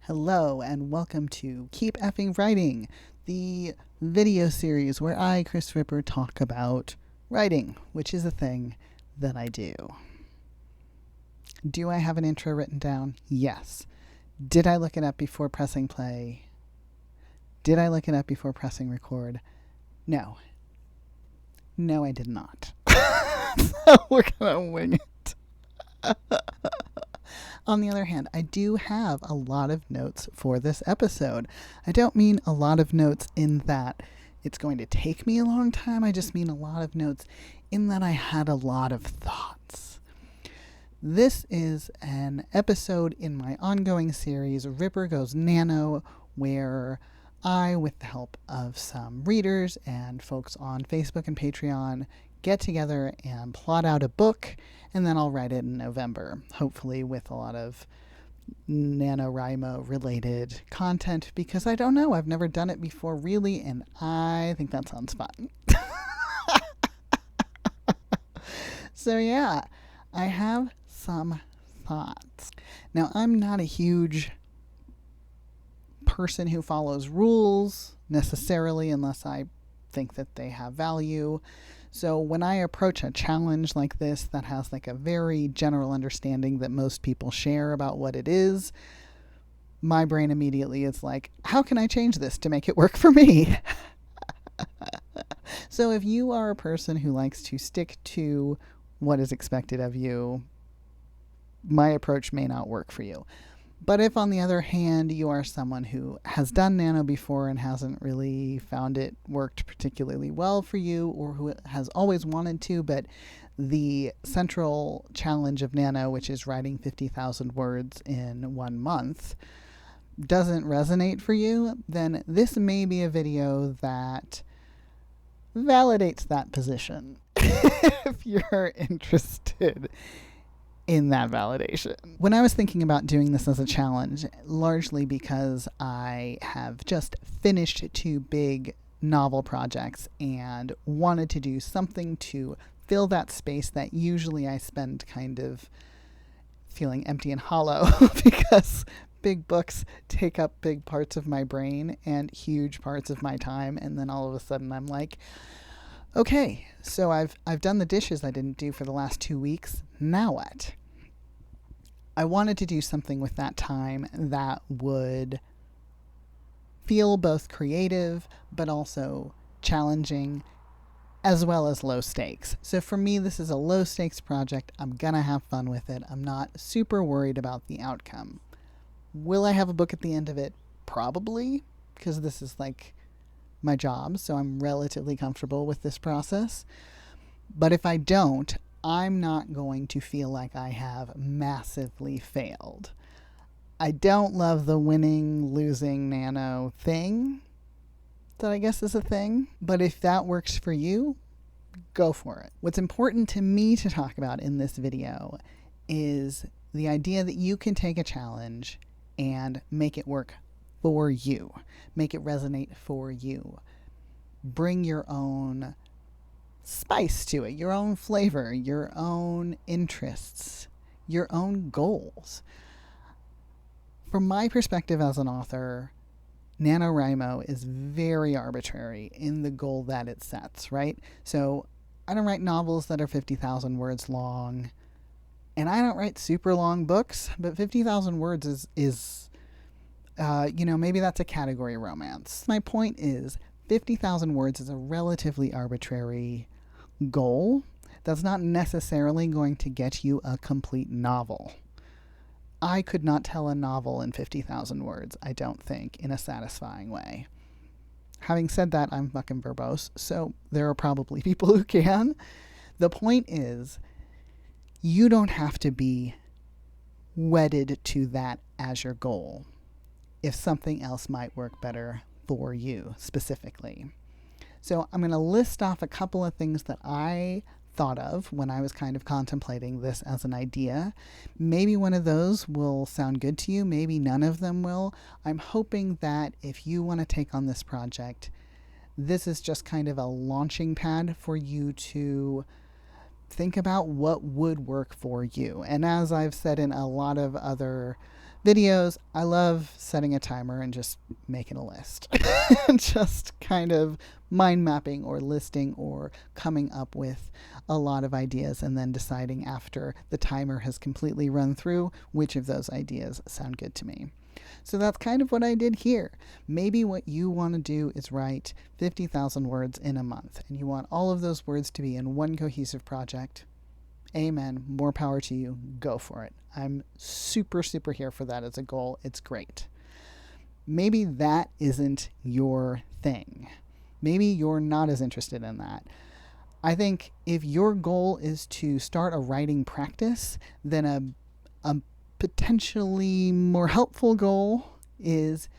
Hello and welcome to Keep Effing Writing, the video series where I, Kris Ripper, talk about writing, which is a thing that I do. Do I have an intro written down? Yes. Did I look it up before pressing play? Did I look it up before pressing record? No. No, I did not. So we're gonna wing it. On the other hand, I do have a lot of notes for this episode. I don't mean a lot of notes in that it's going to take me a long time. I just mean a lot of notes in that I had a lot of thoughts. This is an episode in my ongoing series, Ripper Goes Nano, where I, with the help of some readers and folks on Facebook and Patreon, get together and plot out a book, and then I'll write it in November, hopefully with a lot of NaNoWriMo related content, because I don't know, I've never done it before really, and I think that sounds fun. So yeah, I have some thoughts. Now, I'm not a huge person who follows rules necessarily unless I think that they have value. So when I approach a challenge like this that has like a very general understanding that most people share about what it is, my brain immediately is like, how can I change this to make it work for me? So if you are a person who likes to stick to what is expected of you, my approach may not work for you. But if, on the other hand, you are someone who has done nano before and hasn't really found it worked particularly well for you, or who has always wanted to, but the central challenge of nano, which is writing 50,000 words in 1 month, doesn't resonate for you, then this may be a video that validates that position if you're interested in that validation. When I was thinking about doing this as a challenge, largely because I have just finished 2 big novel projects and wanted to do something to fill that space that usually I spend kind of feeling empty and hollow because big books take up big parts of my brain and huge parts of my time, and then all of a sudden I'm like, okay, so I've done the dishes I didn't do for the last 2 weeks. Now what? I wanted to do something with that time that would feel both creative but also challenging, as well as low stakes. So for me, this is a low stakes project. I'm gonna have fun with it. I'm not super worried about the outcome. Will I have a book at the end of it? Probably, because this is like my job, so I'm relatively comfortable with this process. But if I don't, I'm not going to feel like I have massively failed. I don't love the winning, losing nano thing that I guess is a thing, but if that works for you, go for it. What's important to me to talk about in this video is the idea that you can take a challenge and make it work for you. Make it resonate for you. Bring your own spice to it, your own flavor, your own interests, your own goals. From my perspective as an author, NaNoWriMo is very arbitrary in the goal that it sets, right? So I don't write novels that are 50,000 words long, and I don't write super long books, but 50,000 words is maybe that's a category romance. My point is 50,000 words is a relatively arbitrary goal that's not necessarily going to get you a complete novel. I could not tell a novel in 50,000 words, I don't think, in a satisfying way. Having said that, I'm fucking verbose, so there are probably people who can. The point is, you don't have to be wedded to that as your goal if something else might work better for you specifically. So I'm going to list off a couple of things that I thought of when I was kind of contemplating this as an idea. Maybe one of those will sound good to you, maybe none of them will. I'm hoping that if you want to take on this project, this is just kind of a launching pad for you to think about what would work for you. And as I've said in a lot of other Videos, I love setting a timer and just making a list. Just kind of mind mapping or listing or coming up with a lot of ideas and then deciding after the timer has completely run through which of those ideas sound good to me. So that's kind of what I did here. Maybe what you want to do is write 50,000 words in a month, and you want all of those words to be in one cohesive project. Amen. More power to you. Go for it. I'm super, super here for that as a goal. It's great. Maybe that isn't your thing. Maybe you're not as interested in that. I think if your goal is to start a writing practice, then a potentially more helpful goal is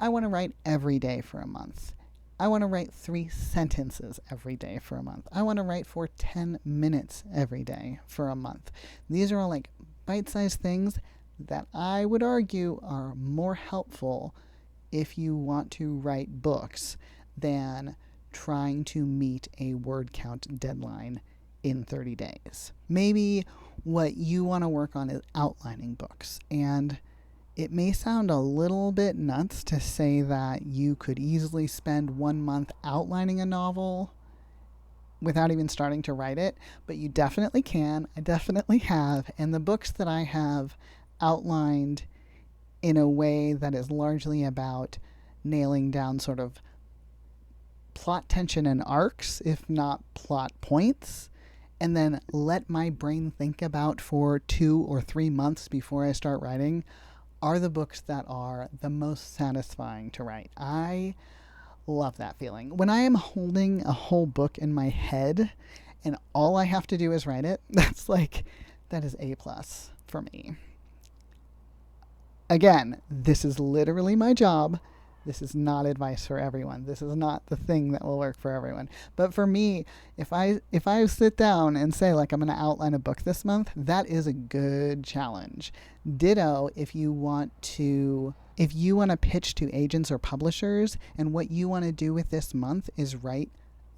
I want to write every day for a month. I want to write 3 sentences every day for a month. I want to write for 10 minutes every day for a month. These are all like bite-sized things that I would argue are more helpful if you want to write books than trying to meet a word count deadline in 30 days. Maybe what you want to work on is outlining books, and it may sound a little bit nuts to say that you could easily spend 1 month outlining a novel without even starting to write it, but you definitely can. I definitely have, and the books that I have outlined in a way that is largely about nailing down sort of plot tension and arcs, if not plot points, and then let my brain think about for 2 or 3 months before I start writing, are the books that are the most satisfying to write. I love that feeling. When I am holding a whole book in my head and all I have to do is write it, that is A+ for me. Again, this is literally my job. This is not advice for everyone. This is not the thing that will work for everyone. But for me, if I sit down and say like I'm going to outline a book this month, that is a good challenge. Ditto if you want to pitch to agents or publishers, and what you want to do with this month is write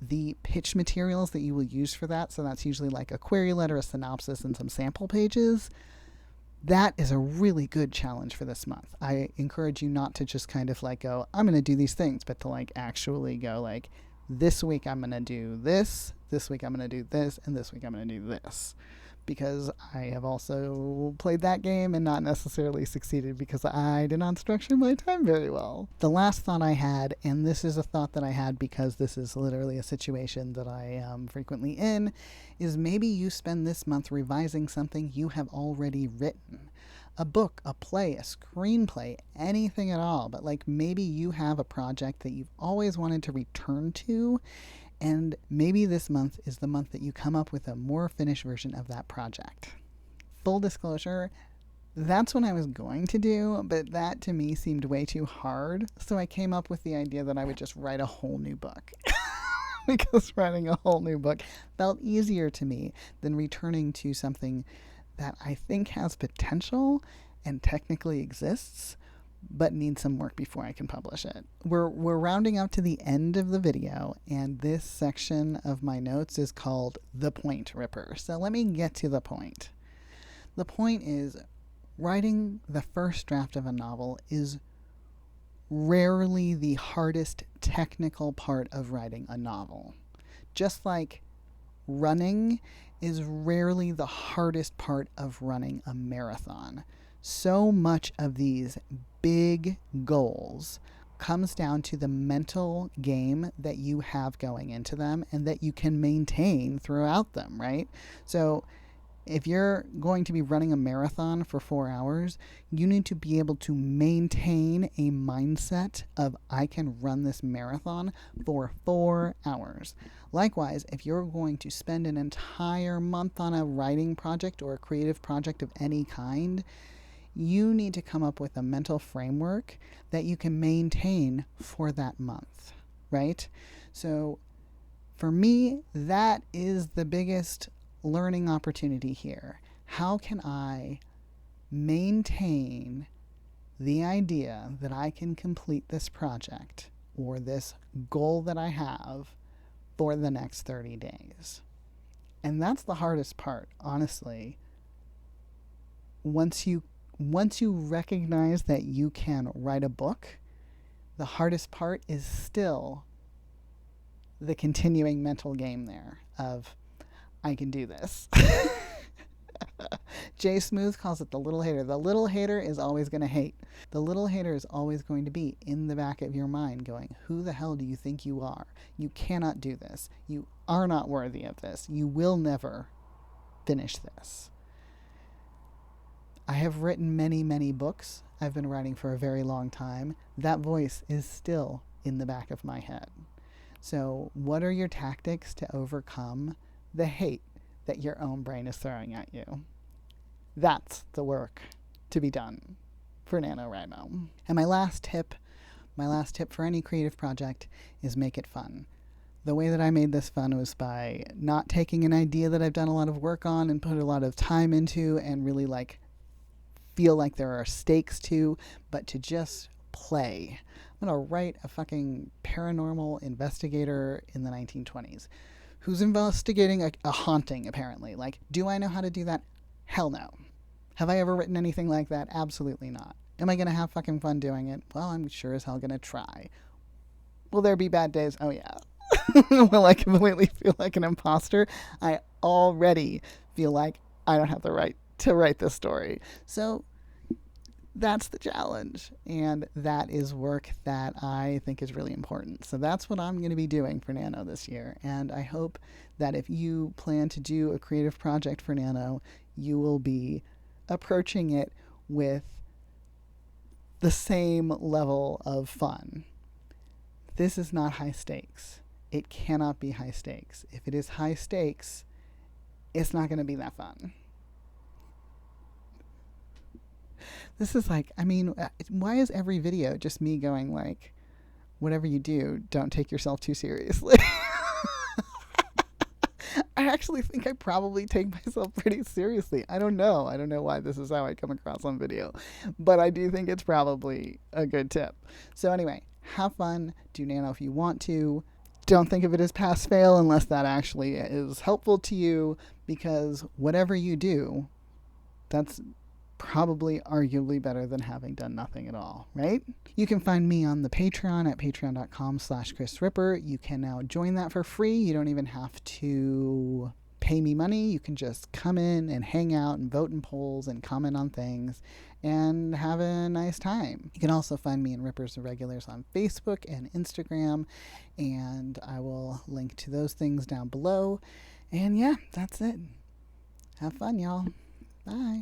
the pitch materials that you will use for that. So that's usually like a query letter, a synopsis, and some sample pages. That is a really good challenge for this month. I encourage you not to just kind of like go, I'm going to do these things, but to like actually go like, this week I'm going to do this week I'm going to do this, and this week I'm going to do this. Because I have also played that game and not necessarily succeeded because I did not structure my time very well. The last thought I had, and this is a thought that I had because this is literally a situation that I am frequently in, is maybe you spend this month revising something you have already written. A book, a play, a screenplay, anything at all. But like maybe you have a project that you've always wanted to return to, and maybe this month is the month that you come up with a more finished version of that project. Full disclosure, that's what I was going to do, but that to me seemed way too hard. So I came up with the idea that I would just write a whole new book. Because writing a whole new book felt easier to me than returning to something that I think has potential and technically exists, but needs some work before I can publish it. We're rounding up to the end of the video, and this section of my notes is called The Point Ripper. So let me get to the point. The point is, writing the first draft of a novel is rarely the hardest technical part of writing a novel. Just like running is rarely the hardest part of running a marathon. So much of these big goals comes down to the mental game that you have going into them and that you can maintain throughout them, right? So if you're going to be running a marathon for 4 hours, you need to be able to maintain a mindset of I can run this marathon for 4 hours. Likewise, if you're going to spend an entire month on a writing project or a creative project of any kind, you need to come up with a mental framework that you can maintain for that month, right? So for me, that is the biggest learning opportunity here. How can I maintain the idea that I can complete this project or this goal that I have for the next 30 days? And that's the hardest part, honestly. Once you once you recognize that you can write a book, the hardest part is still the continuing mental game there of, I can do this. Jay Smooth calls it the little hater. The little hater is always going to hate. The little hater is always going to be in the back of your mind going, who the hell do you think you are? You cannot do this. You are not worthy of this. You will never finish this. I have written many, many books. I've been writing for a very long time. That voice is still in the back of my head. So what are your tactics to overcome the hate that your own brain is throwing at you? That's the work to be done for NaNoWriMo. And my last tip for any creative project is make it fun. The way that I made this fun was by not taking an idea that I've done a lot of work on and put a lot of time into and really feel like there are stakes to, but to just play. I'm going to write a fucking paranormal investigator in the 1920s who's investigating a haunting, apparently. Do I know how to do that? Hell no. Have I ever written anything like that? Absolutely not. Am I going to have fucking fun doing it? Well, I'm sure as hell going to try. Will there be bad days? Oh, yeah. Will I completely feel like an imposter? I already feel like I don't have the right to write this story. So that's the challenge, and that is work that I think is really important. So that's what I'm going to be doing for Nano this year, and I hope that if you plan to do a creative project for Nano, you will be approaching it with the same level of fun. This is not high stakes. It cannot be high stakes. If it is high stakes, it's not going to be that fun. This is why is every video just me going whatever you do, don't take yourself too seriously? I actually think I probably take myself pretty seriously. I don't know why this is how I come across on video, but I do think it's probably a good tip. So anyway, have fun, do Nano if you want to. Don't think of it as pass-fail unless that actually is helpful to you, because whatever you do, that's probably arguably better than having done nothing at all, right? You can find me on the Patreon at patreon.com/KrisRipper. You can now join that for free. You don't even have to pay me money. You can just come in and hang out and vote in polls and comment on things and have a nice time. You can also find me in Rippers and Regulars on Facebook and Instagram, and I will link to those things down below. And yeah, that's it. Have fun, y'all. Bye.